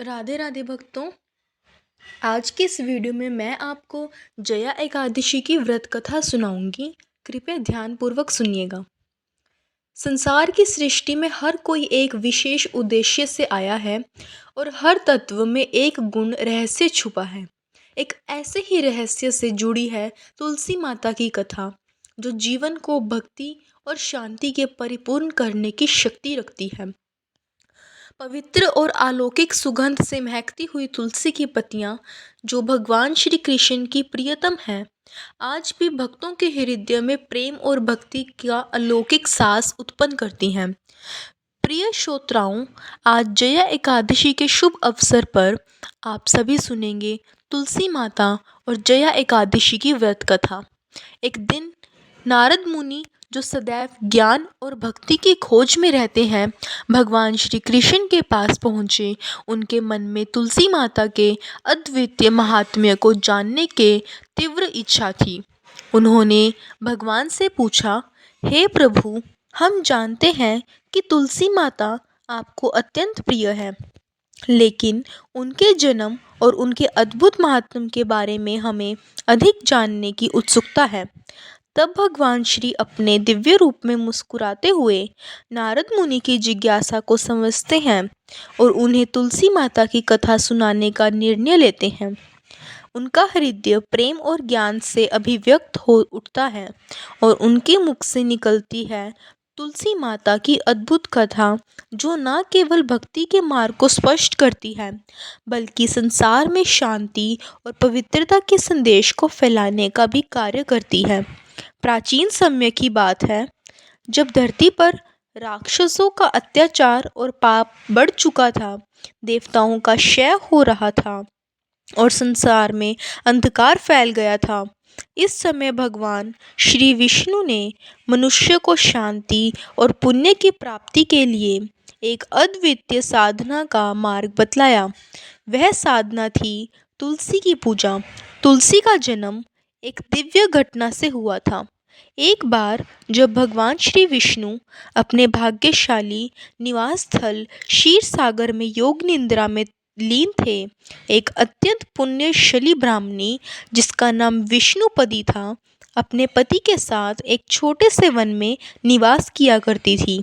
राधे राधे भक्तों। आज के इस वीडियो में मैं आपको जया एकादशी की व्रत कथा सुनाऊंगी। कृपया ध्यानपूर्वक सुनिएगा। संसार की सृष्टि में हर कोई एक विशेष उद्देश्य से आया है और हर तत्व में एक गुण रहस्य छुपा है। एक ऐसे ही रहस्य से जुड़ी है तुलसी माता की कथा, जो जीवन को भक्ति और शांति के परिपूर्ण करने की शक्ति रखती है। पवित्र और अलौकिक सुगंध से महकती हुई तुलसी की पत्तियां, जो भगवान श्री कृष्ण की प्रियतम है, आज भी भक्तों के हृदय में प्रेम और भक्ति का अलौकिक सांस उत्पन्न करती हैं। प्रिय श्रोताओं, आज जया एकादशी के शुभ अवसर पर आप सभी सुनेंगे तुलसी माता और जया एकादशी की व्रत कथा। एक दिन नारद मुनि, जो सदैव ज्ञान और भक्ति की खोज में रहते हैं, भगवान श्री कृष्ण के पास पहुँचे। उनके मन में तुलसी माता के अद्वितीय महात्म्य को जानने के तीव्र इच्छा थी। उन्होंने भगवान से पूछा, हे प्रभु, हम जानते हैं कि तुलसी माता आपको अत्यंत प्रिय है, लेकिन उनके जन्म और उनके अद्भुत महात्म्य के बारे में हमें अधिक जानने की उत्सुकता है। तब भगवान श्री अपने दिव्य रूप में मुस्कुराते हुए नारद मुनि की जिज्ञासा को समझते हैं और उन्हें तुलसी माता की कथा सुनाने का निर्णय लेते हैं। उनका हृदय प्रेम और ज्ञान से अभिव्यक्त हो उठता है और उनके मुख से निकलती है तुलसी माता की अद्भुत कथा, जो न केवल भक्ति के मार्ग को स्पष्ट करती है, बल्कि संसार में शांति और पवित्रता के संदेश को फैलाने का भी कार्य करती है। प्राचीन समय की बात है, जब धरती पर राक्षसों का अत्याचार और पाप बढ़ चुका था, देवताओं का क्षय हो रहा था और संसार में अंधकार फैल गया था। इस समय भगवान श्री विष्णु ने मनुष्य को शांति और पुण्य की प्राप्ति के लिए एक अद्वितीय साधना का मार्ग बतलाया। वह साधना थी तुलसी की पूजा। तुलसी का जन्म एक दिव्य घटना से हुआ था। एक बार जब भगवान श्री विष्णु अपने भाग्यशाली निवास स्थल क्षीर सागर में योग निद्रा में लीन थे, एक अत्यंत पुण्यशाली ब्राह्मणी, जिसका नाम विष्णुपदी था, अपने पति के साथ एक छोटे से वन में निवास किया करती थी।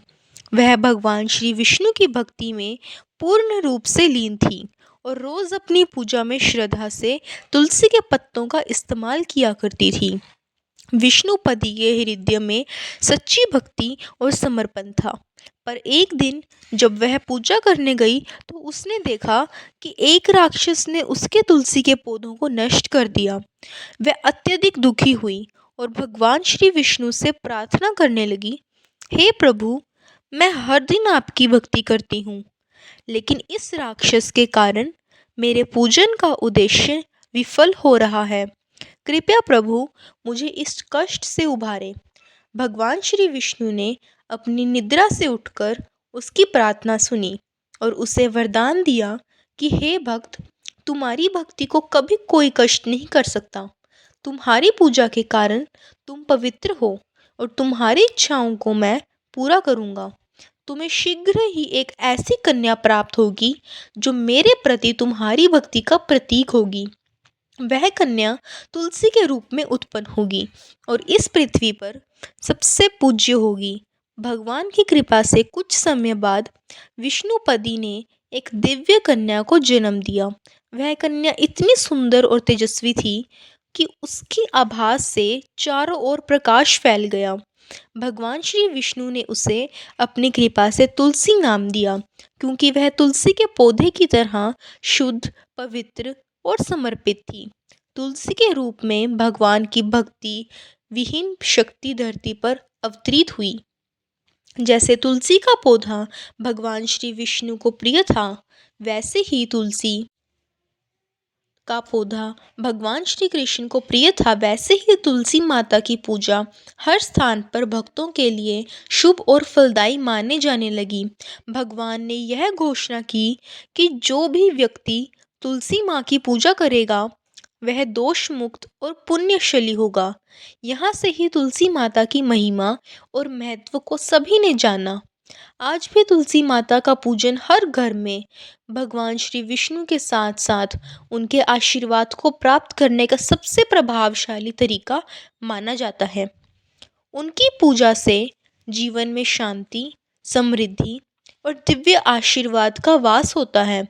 वह भगवान श्री विष्णु की भक्ति में पूर्ण रूप से लीन थी और रोज अपनी पूजा में श्रद्धा से तुलसी के पत्तों का इस्तेमाल किया करती थी। विष्णुपति के हृदय में सच्ची भक्ति और समर्पण था। पर एक दिन जब वह पूजा करने गई, तो उसने देखा कि एक राक्षस ने उसके तुलसी के पौधों को नष्ट कर दिया। वह अत्यधिक दुखी हुई और भगवान श्री विष्णु से प्रार्थना करने लगी, हे प्रभु, मैं हर दिन आपकी भक्ति करती हूँ, लेकिन इस राक्षस के कारण मेरे पूजन का उद्देश्य विफल हो रहा है। कृपया प्रभु मुझे इस कष्ट से उबारें। भगवान श्री विष्णु ने अपनी निद्रा से उठकर उसकी प्रार्थना सुनी और उसे वरदान दिया कि हे भक्त, तुम्हारी भक्ति को कभी कोई कष्ट नहीं कर सकता। तुम्हारी पूजा के कारण तुम पवित्र हो और तुम्हारी इच्छाओं को मैं पूरा करूँगा। तुम्हें शीघ्र ही एक ऐसी कन्या प्राप्त होगी, जो मेरे प्रति तुम्हारी भक्ति का प्रतीक होगी। वह कन्या तुलसी के रूप में उत्पन्न होगी और इस पृथ्वी पर सबसे पूज्य होगी। भगवान की कृपा से कुछ समय बाद विष्णुपदी ने एक दिव्य कन्या को जन्म दिया। वह कन्या इतनी सुंदर और तेजस्वी थी कि उसकी आभास से चारों ओर प्रकाश फैल गया। भगवान श्री विष्णु ने उसे अपनी कृपा से तुलसी नाम दिया, क्योंकि वह तुलसी के पौधे की तरह शुद्ध, पवित्र और समर्पित थी। तुलसी के रूप में भगवान की भक्ति विहीन शक्ति धरती पर अवतरित हुई। जैसे तुलसी का पौधा भगवान श्री विष्णु को प्रिय था, वैसे ही तुलसी का पौधा भगवान श्री कृष्ण को प्रिय था। वैसे ही तुलसी माता की पूजा हर स्थान पर भक्तों के लिए शुभ और फलदायी माने जाने लगी। भगवान ने यह घोषणा की कि जो भी व्यक्ति तुलसी माँ की पूजा करेगा, वह दोष मुक्त और पुण्यशाली होगा। यहाँ से ही तुलसी माता की महिमा और महत्व को सभी ने जाना। आज भी तुलसी माता का पूजन हर घर में भगवान श्री विष्णु के साथ साथ उनके आशीर्वाद को प्राप्त करने का सबसे प्रभावशाली तरीका माना जाता है। उनकी पूजा से जीवन में शांति, समृद्धि और दिव्य आशीर्वाद का वास होता है।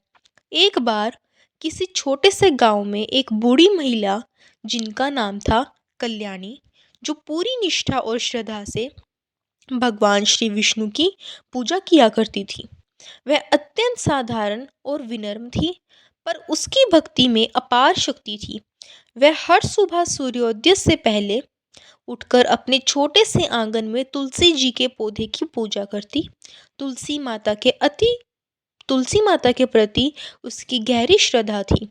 एक बार किसी छोटे से गांव में एक बूढ़ी महिला जिनका नाम था कल्याणी, जो पूरी निष्ठा और श्रद्धा से भगवान श्री विष्णु की पूजा किया करती थी। वह अत्यंत साधारण और विनम्र थी, पर उसकी भक्ति में अपार शक्ति थी। वह हर सुबह सूर्योदय से पहले उठकर अपने छोटे से आंगन में तुलसी जी के पौधे की पूजा करती। तुलसी माता के प्रति उसकी गहरी श्रद्धा थी,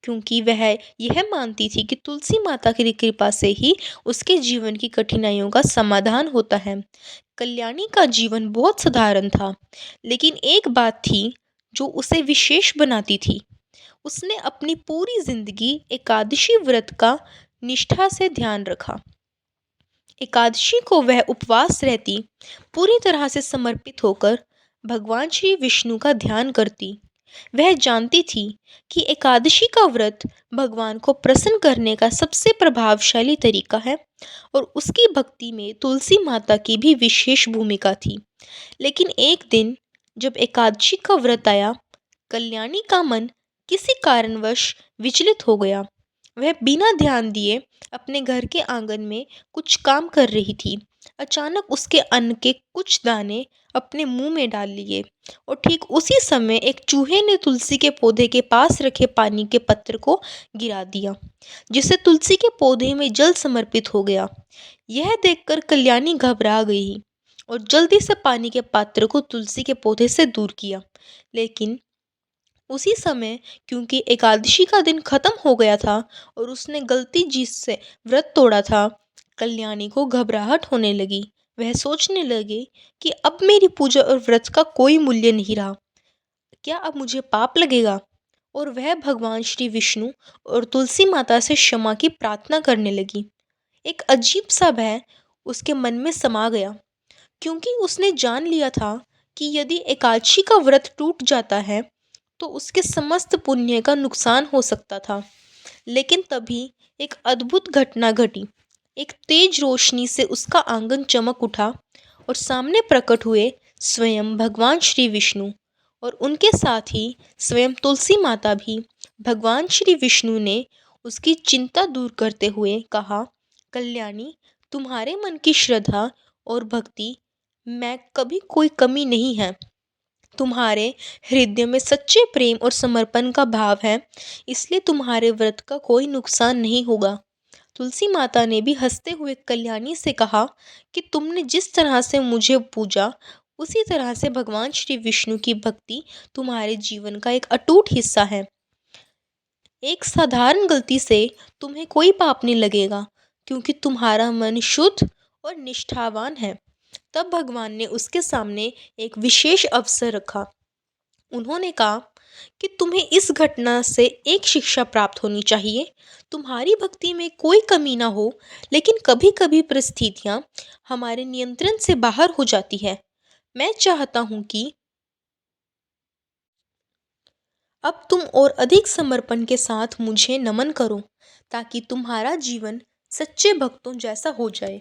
क्योंकि वह यह मानती थी कि तुलसी माता की कृपा से ही उसके जीवन की कठिनाइयों का समाधान होता है। कल्याणी का जीवन बहुत साधारण था, लेकिन एक बात थी जो उसे विशेष बनाती थी। उसने अपनी पूरी जिंदगी एकादशी व्रत का निष्ठा से ध्यान रखा। एकादशी को वह उपवास रहती, पूरी तरह से समर्पित होकर भगवान श्री विष्णु का ध्यान करती। वह जानती थी कि एकादशी का व्रत भगवान को प्रसन्न करने का सबसे प्रभावशाली तरीका है और उसकी भक्ति में तुलसी माता की भी विशेष भूमिका थी। लेकिन एक दिन जब एकादशी का व्रत आया, कल्याणी का मन किसी कारणवश विचलित हो गया। वह बिना ध्यान दिए अपने घर के आंगन में कुछ काम कर रही थी। अचानक उसके अन्न के कुछ दाने अपने मुंह में डाल लिए और ठीक उसी समय एक चूहे ने तुलसी के पौधे के पास रखे पानी के पत्र को गिरा दिया, जिससे तुलसी के पौधे में जल समर्पित हो गया। यह देखकर कल्याणी घबरा गई और जल्दी से पानी के पात्र को तुलसी के पौधे से दूर किया। लेकिन उसी समय, क्योंकि एकादशी का दिन खत्म हो गया था और उसने गलती जिससे व्रत तोड़ा था, कल्याणी को घबराहट होने लगी। वह सोचने लगी कि अब मेरी पूजा और व्रत का कोई मूल्य नहीं रहा। क्या अब मुझे पाप लगेगा? और वह भगवान श्री विष्णु और तुलसी माता से क्षमा की प्रार्थना करने लगी। एक अजीब सा भय उसके मन में समा गया, क्योंकि उसने जान लिया था कि यदि एकादशी का व्रत टूट जाता है तो उसके समस्त पुण्य का नुकसान हो सकता था। लेकिन तभी एक अद्भुत घटना घटी। एक तेज रोशनी से उसका आंगन चमक उठा और सामने प्रकट हुए स्वयं भगवान श्री विष्णु और उनके साथ ही स्वयं तुलसी माता भी। भगवान श्री विष्णु ने उसकी चिंता दूर करते हुए कहा, कल्याणी, तुम्हारे मन की श्रद्धा और भक्ति में कभी कोई कमी नहीं है। तुम्हारे हृदय में सच्चे प्रेम और समर्पण का भाव है, इसलिए तुम्हारे व्रत का कोई नुकसान नहीं होगा। तुलसी माता ने भी हंसते हुए कल्याणी से कहा कि तुमने जिस तरह से मुझे पूजा, उसी तरह से भगवान श्री विष्णु की भक्ति तुम्हारे जीवन का एक अटूट हिस्सा है। एक साधारण गलती से तुम्हें कोई पाप नहीं लगेगा, क्योंकि तुम्हारा मन शुद्ध और निष्ठावान है। तब भगवान ने उसके सामने एक विशेष अवसर रखा। उन्होंने कहा कि तुम्हें इस घटना से एक शिक्षा प्राप्त होनी चाहिए। तुम्हारी भक्ति में कोई कमी ना हो, लेकिन कभी कभी परिस्थितियाँ हमारे नियंत्रण से बाहर हो जाती है। मैं चाहता हूँ कि अब तुम और अधिक समर्पण के साथ मुझे नमन करो, ताकि तुम्हारा जीवन सच्चे भक्तों जैसा हो जाए।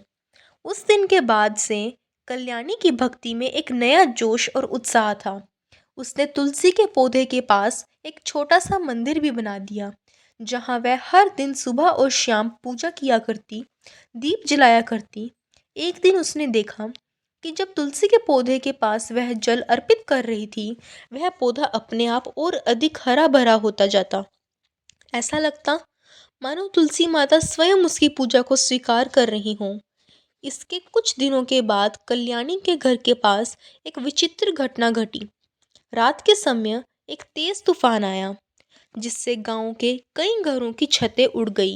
उस दिन के बाद से कल्याणी की भक्ति में एक नया जोश और उत्साह था। उसने तुलसी के पौधे के पास एक छोटा सा मंदिर भी बना दिया, जहाँ वह हर दिन सुबह और शाम पूजा किया करती, दीप जलाया करती। एक दिन उसने देखा कि जब तुलसी के पौधे के पास वह जल अर्पित कर रही थी, वह पौधा अपने आप और अधिक हरा भरा होता जाता। ऐसा लगता मानो तुलसी माता स्वयं उसकी पूजा को स्वीकार कर रही हों। इसके कुछ दिनों के बाद कल्याणी के घर के पास एक विचित्र घटना घटी। रात के समय एक तेज तूफान आया, जिससे गांव के कई घरों की छतें उड़ गई।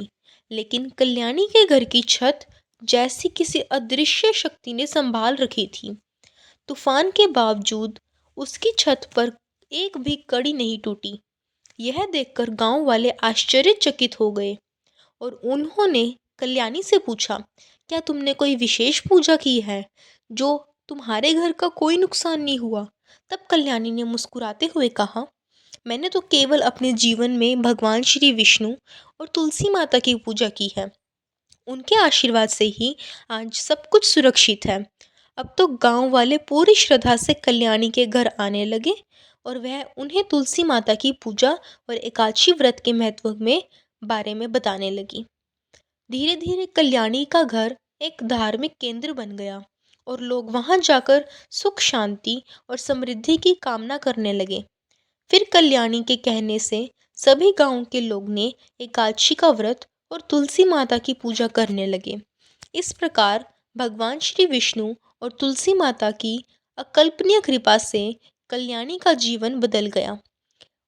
लेकिन कल्याणी के घर की छत जैसी किसी अदृश्य शक्ति ने संभाल रखी थी। तूफान के बावजूद उसकी छत पर एक भी कड़ी नहीं टूटी। यह देखकर गांव वाले आश्चर्यचकित हो गए और उन्होंने कल्याणी से पूछा, क्या तुमने कोई विशेष पूजा की है जो तुम्हारे घर का कोई नुकसान नहीं हुआ। तब कल्याणी ने मुस्कुराते हुए कहा, मैंने तो केवल अपने जीवन में भगवान श्री विष्णु और तुलसी माता की पूजा की है। उनके आशीर्वाद से ही आज सब कुछ सुरक्षित है। अब तो गांव वाले पूरी श्रद्धा से कल्याणी के घर आने लगे और वह उन्हें तुलसी माता की पूजा और एकादशी व्रत के महत्व में बारे में बताने लगी। धीरे धीरे कल्याणी का घर एक धार्मिक केंद्र बन गया और लोग वहां जाकर सुख शांति और समृद्धि की कामना करने लगे। फिर कल्याणी के कहने से सभी गांव के लोग ने एकादशी का व्रत और तुलसी माता की पूजा करने लगे। इस प्रकार भगवान श्री विष्णु और तुलसी माता की अकल्पनीय कृपा से कल्याणी का जीवन बदल गया।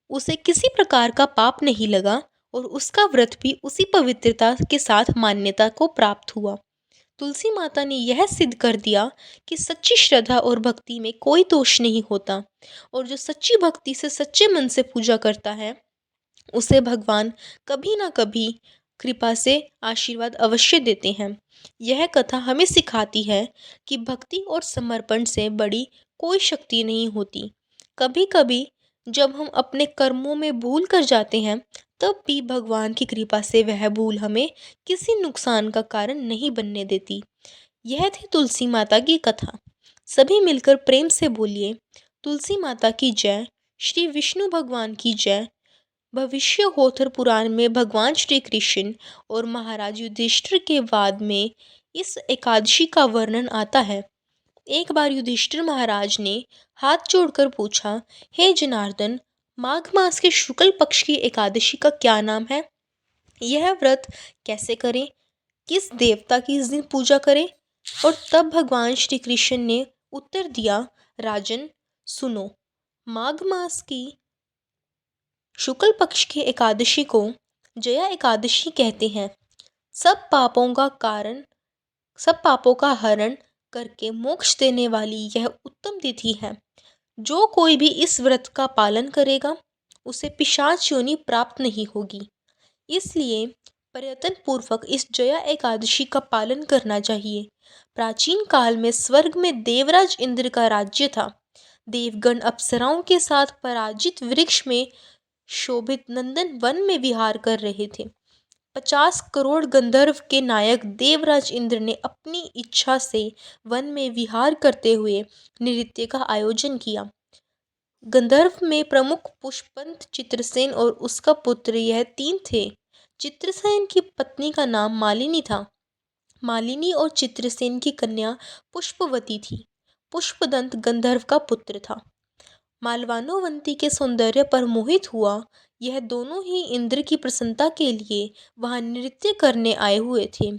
उसे किसी प्रकार का पाप नहीं लगा और उसका व्रत भी उसी पवित्रता के साथ मान्यता को प्राप्त हुआ। तुलसी माता ने यह सिद्ध कर दिया कि सच्ची श्रद्धा और भक्ति में कोई दोष नहीं होता और जो सच्ची भक्ति से सच्चे मन से पूजा करता है उसे भगवान कभी ना कभी कृपा से आशीर्वाद अवश्य देते हैं। यह कथा हमें सिखाती है कि भक्ति और समर्पण से बड़ी कोई शक्ति नहीं होती। कभी कभी जब हम अपने कर्मों में भूल कर जाते हैं तब भी भगवान की कृपा से वह भूल हमें किसी नुकसान का कारण नहीं बनने देती। यह थी तुलसी माता की कथा। सभी मिलकर प्रेम से बोलिए, तुलसी माता की जय, श्री विष्णु भगवान की जय। भविष्य होथर पुराण में भगवान श्री कृष्ण और महाराज युधिष्ठिर के वाद में इस एकादशी का वर्णन आता है। एक बार युधिष्ठिर महाराज ने हाथ जोड़कर पूछा, हे जनार्दन, माघ मास के शुक्ल पक्ष की एकादशी का क्या नाम है? यह व्रत कैसे करें? किस देवता की इस दिन पूजा करें? और तब भगवान श्री कृष्ण ने उत्तर दिया, राजन सुनो, माघ मास की शुक्ल पक्ष की एकादशी को जया एकादशी कहते हैं। सब पापों का कारण सब पापों का हरण करके मोक्ष देने वाली यह उत्तम तिथि है। जो कोई भी इस व्रत का पालन करेगा उसे पिशाच योनि प्राप्त नहीं होगी। इसलिए प्रयत्न पूर्वक इस जया एकादशी का पालन करना चाहिए। प्राचीन काल में स्वर्ग में देवराज इंद्र का राज्य था। देवगण अप्सराओं के साथ पराजित वृक्ष में शोभित नंदन वन में विहार कर रहे थे। 50 करोड़ गंधर्व के नायक देवराज इंद्र ने अपनी इच्छा से वन में विहार करते हुए नृत्य का आयोजन किया। गंधर्व में प्रमुख पुष्पवंत, चित्रसेन और उसका पुत्र, यह 3 थे। चित्रसेन की पत्नी का नाम मालिनी था। मालिनी और चित्रसेन की कन्या पुष्पवती थी। पुष्पदंत गंधर्व का पुत्र था। मालवानोवंती के सौंदर्य पर मोहित हुआ यह दोनों ही इंद्र की प्रसन्नता के लिए वहां नृत्य करने आए हुए थे।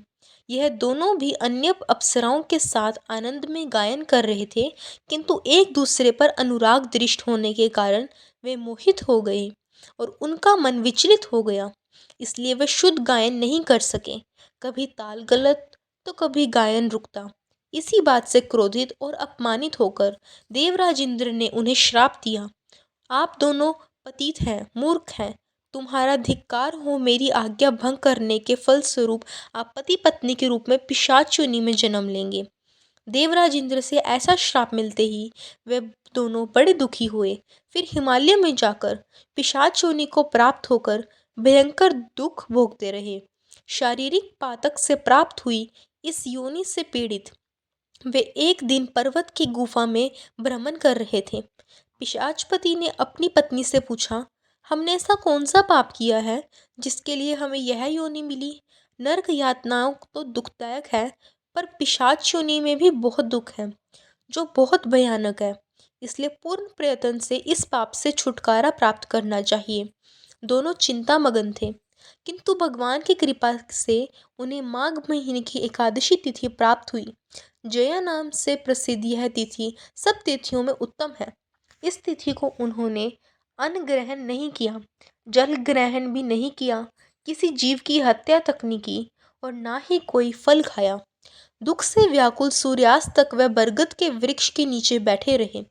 यह दोनों भी अन्य अप्सराओं के साथ आनंद में गायन कर रहे थे, किंतु एक दूसरे पर अनुराग दृष्ट होने के कारण वे मोहित हो गए और उनका मन विचलित हो गया। इसलिए वे शुद्ध गायन नहीं कर सके। कभी ताल गलत तो कभी गायन रुकता। इसी बात से क्रोधित और अपमानित होकर देवराज इंद्र ने उन्हें श्राप दिया, आप दोनों पतित हैं, मूर्ख हैं। तुम्हारा धिक्कार हो, मेरी आज्ञा भंग करने के फलस्वरूप आप पति पत्नी के रूप में पिशाच योनि में जन्म लेंगे। देवराज इंद्र से ऐसा श्राप मिलते ही वे दोनों बड़े दुखी हुए। फिर हिमालय में जाकर पिशाच योनि को प्राप्त होकर भयंकर दुख भोगते रहे। शारीरिक पातक से प्राप्त हुई इस योनि से पीड़ित वे एक दिन पर्वत की गुफा में भ्रमण कर रहे थे। पिशाचपति ने अपनी पत्नी से पूछा, हमने ऐसा कौन सा पाप किया है जिसके लिए हमें यह योनि मिली? नरक यातनाओं तो दुखदायक है, पर पिशाच योनि में भी बहुत दुख है जो बहुत भयानक है। इसलिए पूर्ण प्रयत्न से इस पाप से छुटकारा प्राप्त करना चाहिए। दोनों चिंता मगन थे, किंतु भगवान की कृपा से उन्हें माघ महीने की एकादशी तिथि प्राप्त हुई। जया नाम से प्रसिद्ध यह तिथि सब तिथियों में उत्तम है। इस तिथि को उन्होंने अन्न ग्रहण नहीं किया, जल ग्रहण भी नहीं किया, किसी जीव की हत्या तक नहीं की और ना ही कोई फल खाया। दुख से व्याकुल सूर्यास्त तक वह बरगद के वृक्ष के नीचे बैठे रहे।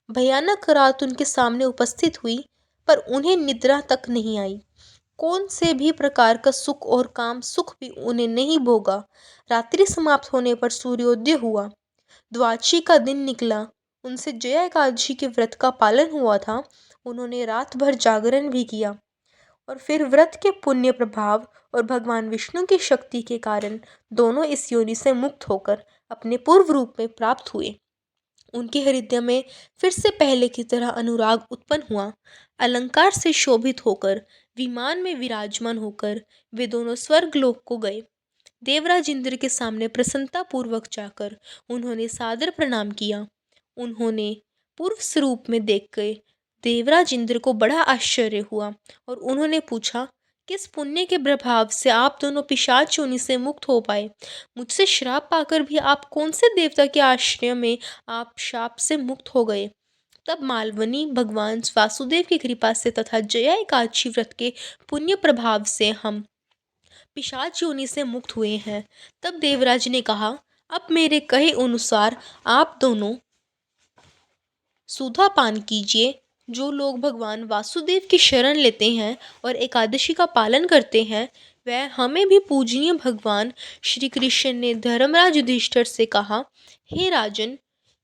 भयानक रात उनके सामने उपस्थित हुई, पर उन्हें निद्रा तक नहीं आई। कौन से भी प्रकार का सुख और काम सुख भी उन्हें नहीं भोगा। रात्रि समाप्त होने पर सूर्योदय हुआ। द्वादशी का दिन निकला, उनसे जया एकादशी के व्रत का पालन हुआ था। उन्होंने रात भर जागरण भी किया और फिर व्रत के पुण्य प्रभाव और भगवान विष्णु की शक्ति के कारण दोनों इस योनि से मुक्त होकर अपने पूर्व रूप में प्राप्त हुए। उनके हृदय में फिर से पहले की तरह अनुराग उत्पन्न हुआ। अलंकार से शोभित होकर विमान में विराजमान होकर वे दोनों स्वर्गलोक को गए। देवराज इंद्र के सामने प्रसन्नता पूर्वक जाकर उन्होंने सादर प्रणाम किया। उन्होंने पूर्व स्वरूप में देखकर देवराज इंद्र को बड़ा आश्चर्य हुआ और उन्होंने पूछा, किस पुण्य के प्रभाव से आप दोनों पिशाच योनि से मुक्त हो पाए? मुझसे श्राप पाकर भी आप कौन से देवता के आश्रय में आप शाप से मुक्त हो गए? तब मालवनी भगवान वासुदेव की कृपा से तथा जया एकादशी व्रत के पुण्य प्रभाव से हम पिशाच योनि से मुक्त हुए हैं। तब देवराज ने कहा, अब मेरे कहे अनुसार आप दोनों सुधा पान कीजिए। जो लोग भगवान वासुदेव की शरण लेते हैं और एकादशी का पालन करते हैं, वह हमें भी पूजनीय भगवान श्री कृष्ण ने धर्मराज युधिष्ठिर से कहा, हे राजन,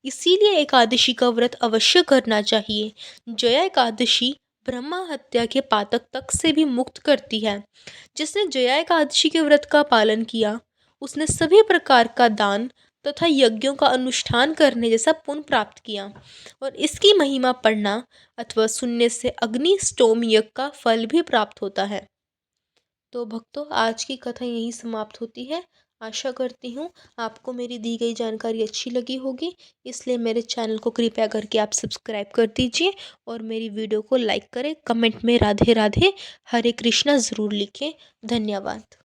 इसीलिए एकादशी का व्रत अवश्य करना चाहिए। जया एकादशी ब्रह्मा हत्या के पातक तक से भी मुक्त करती है। जिसने जया एकादशी के व्रत का पालन किया, उसने सभी प्रकार का दान तथा यज्ञों का अनुष्ठान करने जैसा पुण्य प्राप्त किया और इसकी महिमा पढ़ना अथवा सुनने से अग्नि स्टोम यज्ञ का फल भी प्राप्त होता है। तो भक्तों, आज की कथा यहीं समाप्त होती है। आशा करती हूँ आपको मेरी दी गई जानकारी अच्छी लगी होगी, इसलिए मेरे चैनल को कृपया करके आप सब्सक्राइब कर दीजिए और मेरी वीडियो को लाइक करें। कमेंट में राधे राधे हरे कृष्णा ज़रूर लिखें। धन्यवाद।